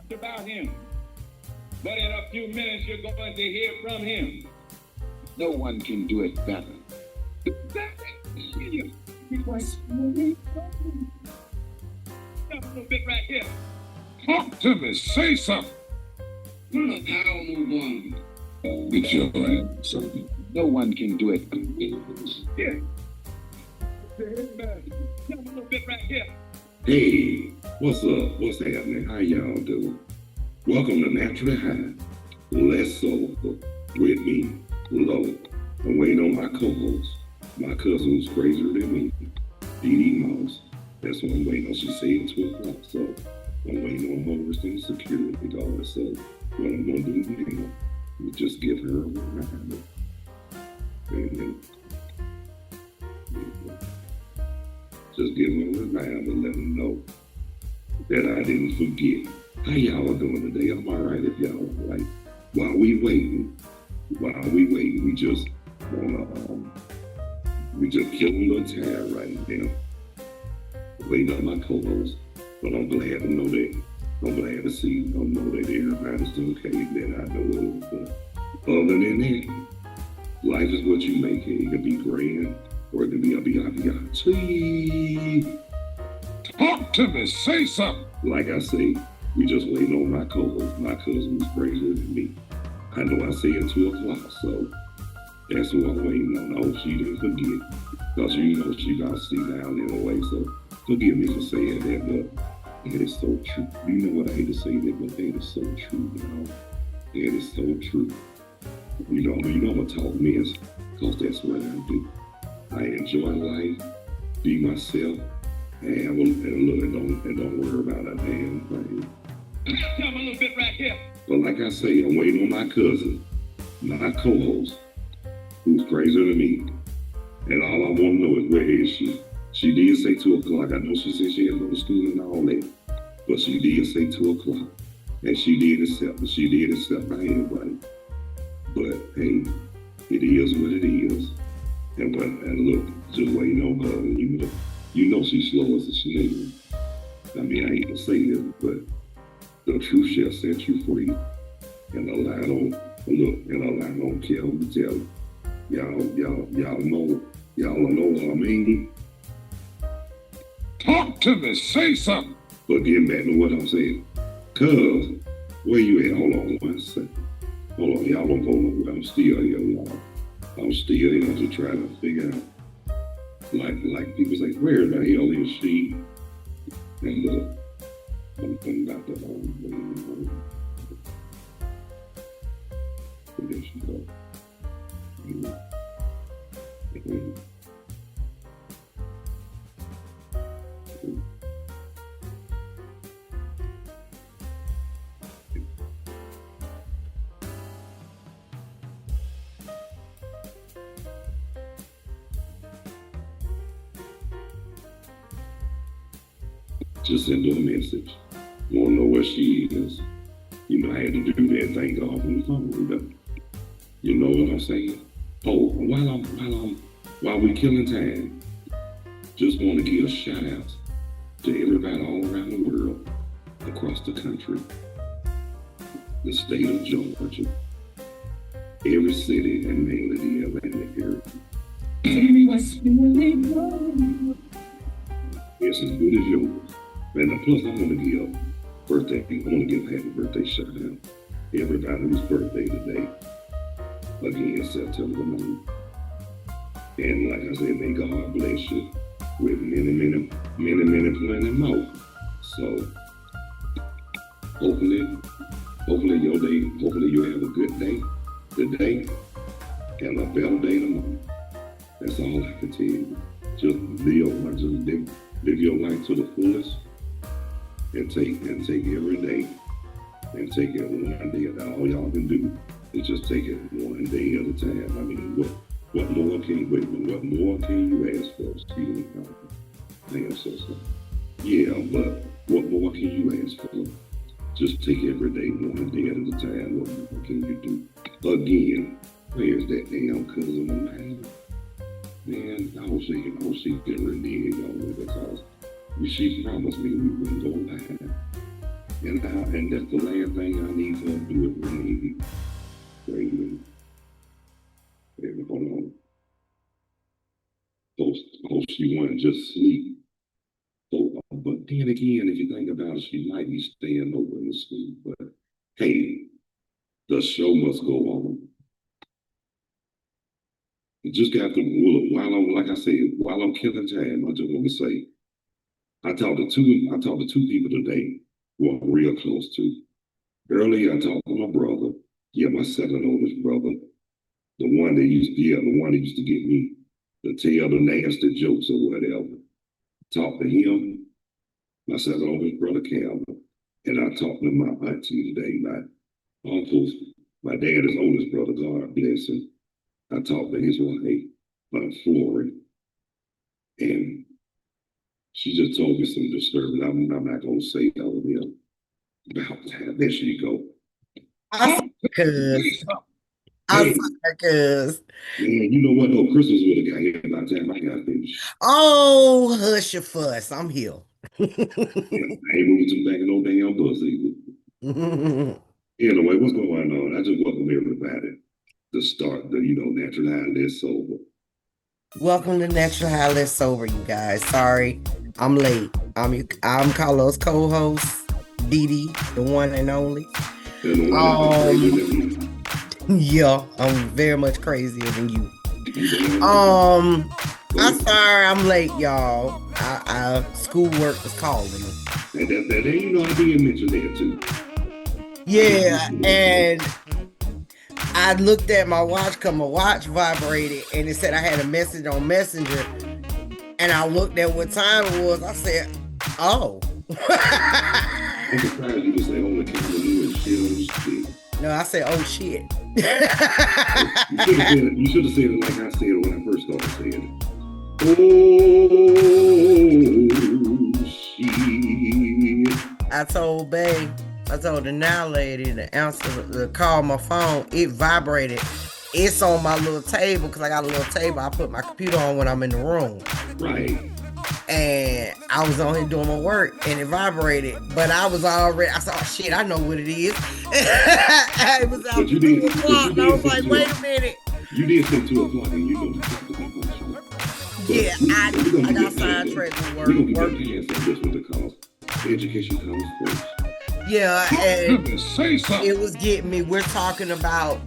talked about him. But in a few minutes, you're going to hear from him. No one can do it better. Just a little bit right here. Talk to me. Say something. Look, I'll move on. Get your answer. No one can do it. Yeah. Just a little bit right here. Hey, what's up? What's happening? How y'all doing? Welcome to Naturally High. Less Soulful with me, Low. I'm waiting on my co-host, my cousin who's crazier than me, Dee Dee Mouse. That's what I'm waiting on. She said 2 o'clock, so I'm waiting on her and security guard. So what I'm gonna do now is just give her a reminder. Just give her a reminder and let them know that I didn't forget. How y'all doing today? I'm all right if y'all all right. While we waiting, we just wanna kill a little time right now. Waiting on my co-host, but I'm glad to know that. I'm glad to see, I know that everybody's okay, that I know of. But other than that, life is what you make it. It could be grand or it could be a biatch. Talk to me. Say something. Like I say, we just waiting on my co-host, my cousin who's crazier than me. I know I said 2 o'clock, so that's who I'm waiting on. Oh, she didn't forget. Because you know she got to sit down anyway, so forgive me for saying that, but it is so true. You know what I hate to say that, but it is so true, y'all. It is so true. You know I'm going to talk mess, because that's what I do. I enjoy life, be myself, and don't worry about a damn thing. Tell me a little bit right here. But like I say, I'm waiting on my cousin, my co-host, who's crazier than me. And all I want to know is, where is she? She did say 2 o'clock. I know she said she had to go to school and all that. But she did say 2 o'clock. And she did accept my invite. But hey, it is what it is. And look, just waiting on her. You know she's slow as a snail. I mean, I hate to say this, but the truth shall set you free. And a lie don't care who tell you. Y'all know what I mean? Talk to me. Say something. But getting back to what I'm saying. Cuz, where you at? Hold on 1 second. Hold on, y'all don't go nowhere. I'm still here, y'all. I'm still here to try to figure out. Like people say, where the hell is she? And look, I'm about to there she go. Just send her a message. Want to know where she is. You know, I had to do that thing off on the phone. But you know what I'm saying? Oh, while we killing time, just want to give a shout out to everybody all around the world, across the country, the state of Georgia, every city, and mainly the Atlanta area. It's as good as yours. And plus, I want to give a happy birthday shout out to everybody whose birthday today. Again, September 9th. And like I said, may God bless you with many, plenty more. So, hopefully your day, hopefully you have a good day today and a better day tomorrow. That's all I can tell you. Just live your life to the fullest. And take every day, and take it one day. All y'all can do is just take it one day at a time. I mean, what more can you ask for? Excuse me, I am so sorry. Yeah, but what more can you ask for? Just take every day one day at a time. What more can you do? Again, where's that damn cousin of mine? Man, I was she getting reneged on me because she promised me we wouldn't go live. And that's the last thing I need her to do is bring me. And hold on. Post she want to just sleep. So, but then again, if you think about it, she might be staying over in the school. But hey, the show must go on. You just got to while I'm like I said, while I'm killing time, I just want to say I talked to two people today who I'm real close to. Earlier I talked to my brother, yeah, my second oldest brother, the one that used to get me to tell the nasty jokes or whatever. Talked to him, my second oldest brother Calvin, and I talked to my auntie today, my uncles, my dad's oldest brother, God bless him. I talked to his wife, Flory, and she just told me some disturbing. I'm not going to say all of them about that. There she go. Cause Hey, cause man, you know what? No, Christmas would have got here by the time I got finished. oh, hush your fuss. I'm here. Yeah, I ain't moving to back in no damn bus either. Anyway, what's going on? I just welcome everybody to start the, natural high list sober. Welcome to Natural High Less Sober, you guys. Sorry, I'm late. I'm Carlos co-host, Dee, the one and only. Yeah, I'm very much crazier than you. I'm sorry I'm late, y'all. Schoolwork was calling me. And that I did mention that too. Yeah, and I looked at my watch because my watch vibrated and it said I had a message on Messenger. And I looked at what time it was. I said, oh. I'm surprised you just say, oh, the camera knew and shit. No, I said, oh, shit. You should have said it like I said it when I first started saying it. Oh, shit. I told the now lady to call my phone. It vibrated. It's on my little table because I got a little table I put my computer on when I'm in the room. Right. And I was on here doing my work and it vibrated. But I said, oh shit, I know what it is. It was out 2 o'clock. And I was like, wait a minute. You did say 2 o'clock and you know the yeah, I got sidetracked with work. We're going to get past this because education comes first. Yeah, and it was getting me. We're talking about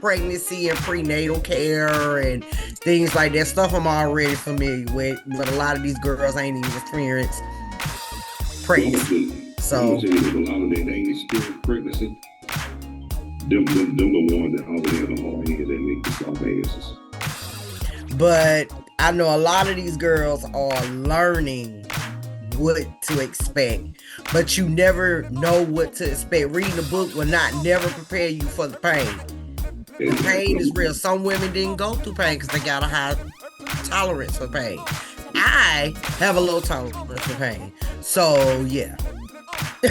pregnancy and prenatal care and things like that. Stuff I'm already familiar with, but a lot of these girls ain't even experienced pregnancy. So I'm tell you, a lot of that ain't experienced pregnancy. Them the ones that always have a hard head that make the soft asses. But I know a lot of these girls are learning what to expect, but you never know what to expect. Reading a book will never prepare you for the pain. The pain is real. Some women didn't go through pain because they got a high tolerance for pain. I have a low tolerance for pain. So yeah. All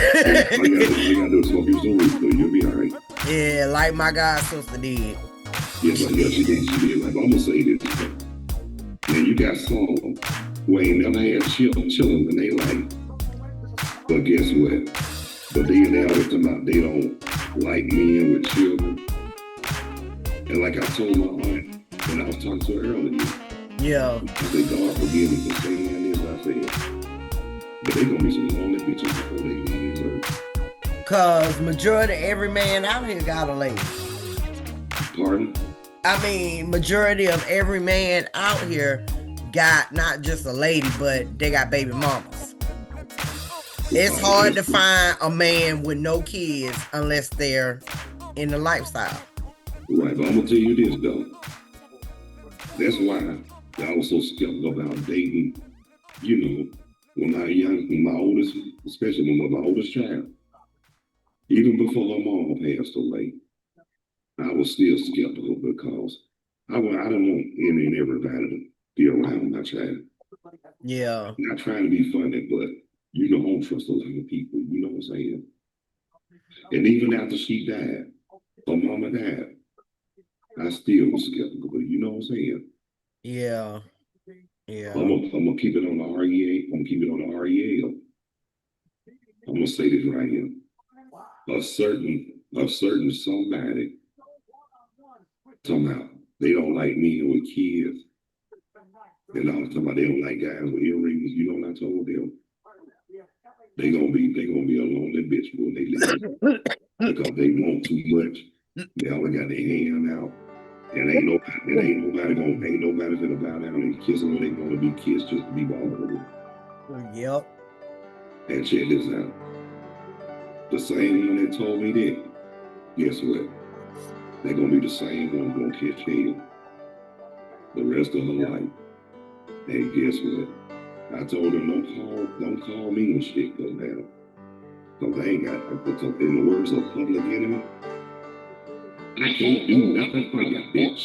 you gotta do is smoke your story, so you'll be alright. Yeah, like my god sister did. Yeah, she did. Like, I'm gonna say this. Man, you got some who ain't never had children in their life. But guess what? But then they always talking about they don't like men with children. And like I told my aunt when I was talking to her earlier, yeah. I said, God forgive me for saying this. I said, but they gonna be some lonely bitches before they leave this earth. Cause majority of every man out here got a lady. Pardon? I mean, majority of every man out here got not just a lady, but they got baby mamas. It's hard to find a man with no kids unless they're in the lifestyle. Right, but I'm gonna tell you this though. That's why I was so skeptical about dating, when my oldest, especially when my oldest child, even before my mom passed away, I was still skeptical because I didn't want any and everybody to be around my child. Yeah. Not trying to be funny, but I don't trust a lot of people, you know what I'm saying? And even after she died, her mama died, I still was skeptical, you know what I'm saying? Yeah. I'm gonna keep it on the REA. I'm gonna keep it on the REL. I'm gonna say this right here. A certain somebody somehow they don't like men with kids. And I was talking about they don't like guys with earrings. You know what I told them? They gonna be a lonely bitch when they leave because they want too much. They always got their hand out. And ain't nobody gonna bow down and kiss them when they gonna be kissed just to be vulnerable. Yep. And check this out. The same one that told me that, guess what? They're gonna be the same one gonna catch hell the rest of her life. And guess what? I told them don't call me when shit goes down. Cause I ain't got because in the words of Public Enemy, I can't do nothing for you, bitch.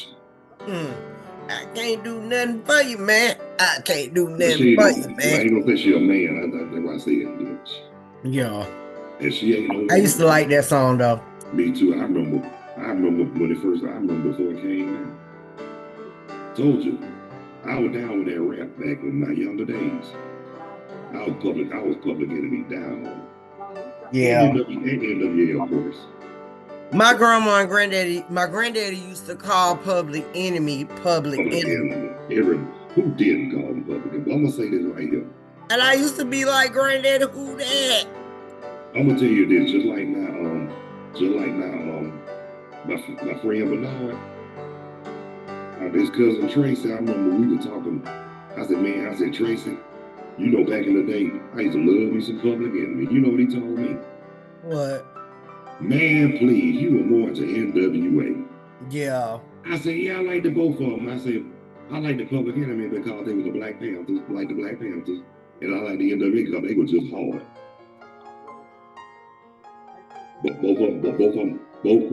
I can't do nothing for you, man. I can't do But nothing she for ain't you, gonna, I man. ain't gonna say she a man. That's why I say it, bitch. Yeah. And she ain't no. I used to like that song though. Me too. I remember when it first. I remember before it came out. Told you, I was down with that rap back in my younger days. I was Public Enemy down. Yeah. And NWA, of course. My grandma and my granddaddy used to call Public Enemy Public Enemy. Who didn't call him Public Enemy? I'm gonna say this right here. And I used to be like, Granddaddy, who that? I'm gonna tell you this, just like now, my friend Bernard, his cousin Tracy. I remember we were talking. I said, Tracy, you know, back in the day, I used to love me some Public Enemy. You know what he told me? What? Man, please, you were more into NWA. Yeah. I said, yeah, I like the both of them. I said, I like the Public Enemy because they were the Black Panthers, and I like the NWA because they were just hard. But both groups both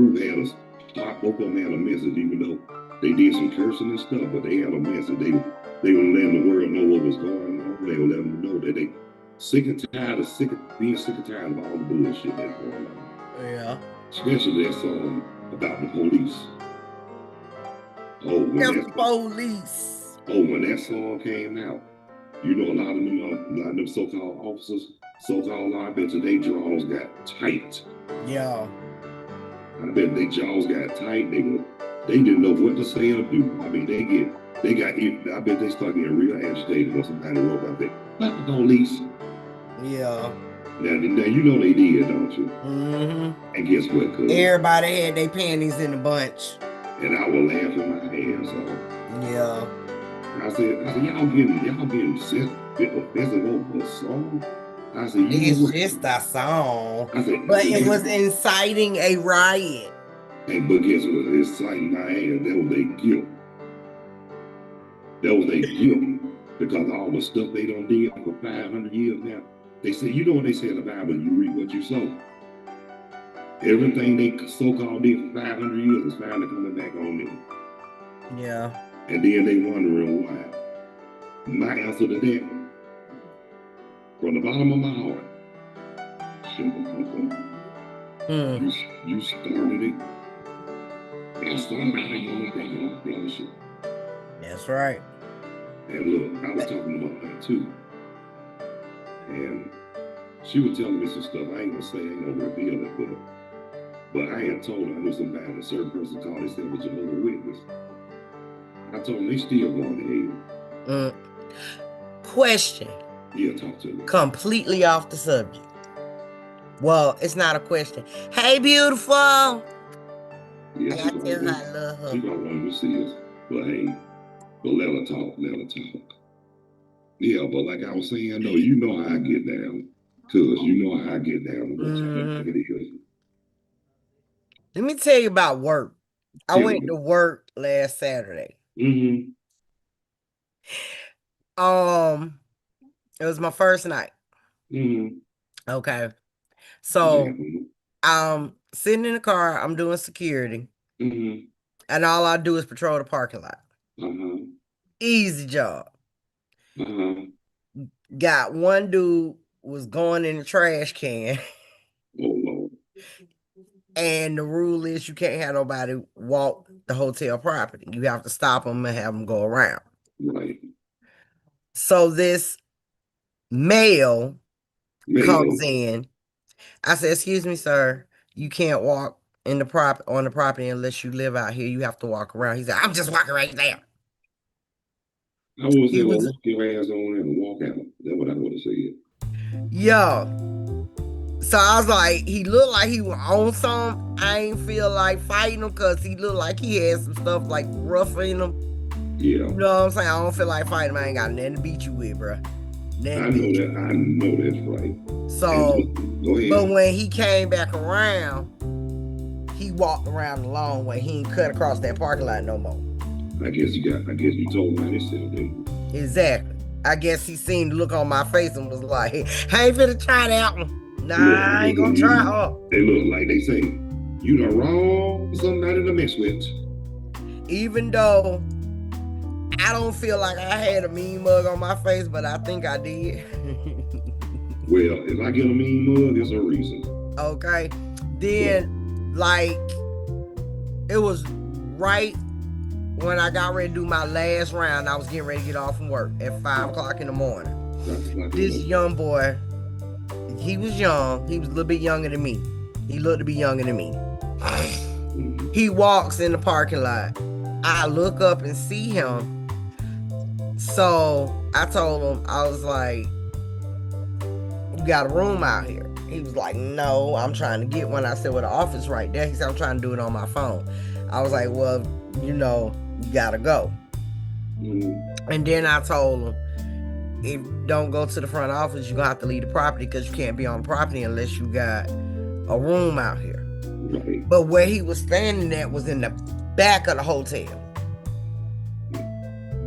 of them had a message, even though they did some cursing and stuff, but they had a message. They were letting the world know what was going on. They were letting them know that they sick and tired of all the bullshit that's going on. Yeah. Especially that song about the police. When that song came out, you know, a lot of them so-called officers, so-called law bitches, their jaws got tight. Yeah. I bet their jaws got tight. They didn't know what to say or do. I mean, I bet they start getting real agitated when somebody wrote about that. Not the police. Yeah. Now you know they did, don't you? Mm-hmm. And guess what, cuz? Everybody had their panties in a bunch. And I was laughing my ass off. Yeah. I said, y'all getting offensive over a song? I said, it's just a song. But it was inciting a riot. And but guess what? Inciting my ass. That was their guilt. Because all the stuff they done did for 500 years now. They said, you know what they say in the Bible, you reap what you sow. Everything they so-called did for 500 years is finally coming back on them. Yeah. And then they wondering why. My answer to that, from the bottom of my heart, you started it, and somebody gonna take finish it. That's right. And look, I was talking about that too. And she was telling me some stuff. I ain't gonna reveal it, but I had told her I knew somebody, a certain person called themselves a Jehovah's Witness. I told them they still going to hell. Question. Yeah, talk to me. Completely off the subject. Well, it's not a question. Hey, beautiful. Yeah, I tell her I love her. She don't want to see us, but hey, let her talk. Yeah, but like I was saying, no, you know how I get down, cause you know how I get down. Let me tell you about work. I went to work last Saturday. Mm-hmm. It was my first night. Mm-hmm. Okay. So I'm sitting in the car, I'm doing security. Mm-hmm. And all I do is patrol the parking lot. Easy job. Got one dude was going in the trash can. Oh, Lord. And the rule is you can't have nobody walk the hotel property. You have to stop them and have them go around. Right. So this male comes in I said, excuse me, sir. You can't walk in the on the property unless you live out here. You have to walk around. He said, I'm just walking right there. I would He say, well, was, walk your ass on and walk out. That's what I would have said. yo. So I was like, he looked like he was on something. I ain't feel like fighting him because he looked like he had some stuff like rough in him. Yeah. You know what I'm saying? I don't feel like fighting him. I ain't got nothing to beat you with, bro. I know that's right. So, go ahead. but when he came back around, he walked around the long way. He ain't cut across that parking lot no more. I guess you told him how this shit, didn't you? Exactly. I guess he seen the look on my face and was like, hey, I ain't finna try that one. Nah, Look, I ain't gonna try her. They look like they say, you the wrong somebody to mess with. Even though I don't feel like I had a mean mug on my face, but I think I did. Well, if I get a mean mug, there's a reason. Okay. Then, like, it was right when I got ready to do my last round. I was getting ready to get off from work at 5 o'clock in the morning. This young boy, he was young. He was a little bit younger than me. He looked to be younger than me. He walks in the parking lot. I look up and see him. So I told him, I was like, you got a room out here? He was like, no, I'm trying to get one. I said, well, the office right there. He said, I'm trying to do it on my phone. I was like, well, you gotta go. And then I told him, if you don't go to the front office, you're gonna have to leave the property because you can't be on the property unless you got a room out here. Right. But where he was standing at was in the back of the hotel.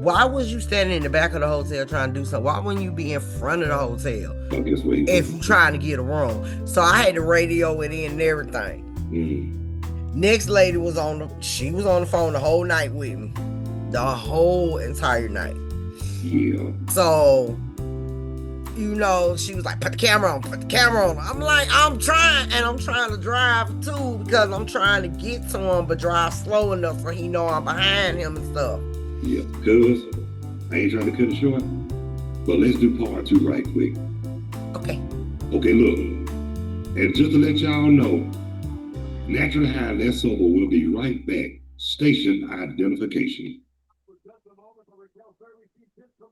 Why was you standing in the back of the hotel trying to do something? Why wouldn't you be in front of the hotel if you're trying to get a room? So I had to radio it in and everything. Next lady was on the phone the whole night with me. The whole entire night. Yeah. So, she was like, put the camera on. I'm like, I'm trying to drive too because I'm trying to get to him, but drive slow enough so he know I'm behind him and stuff. Yeah, cuz I ain't trying to cut it short, but let's do part 2 right quick. Okay, look, and just to let y'all know, Natural High Less Sober will be right back. Station identification.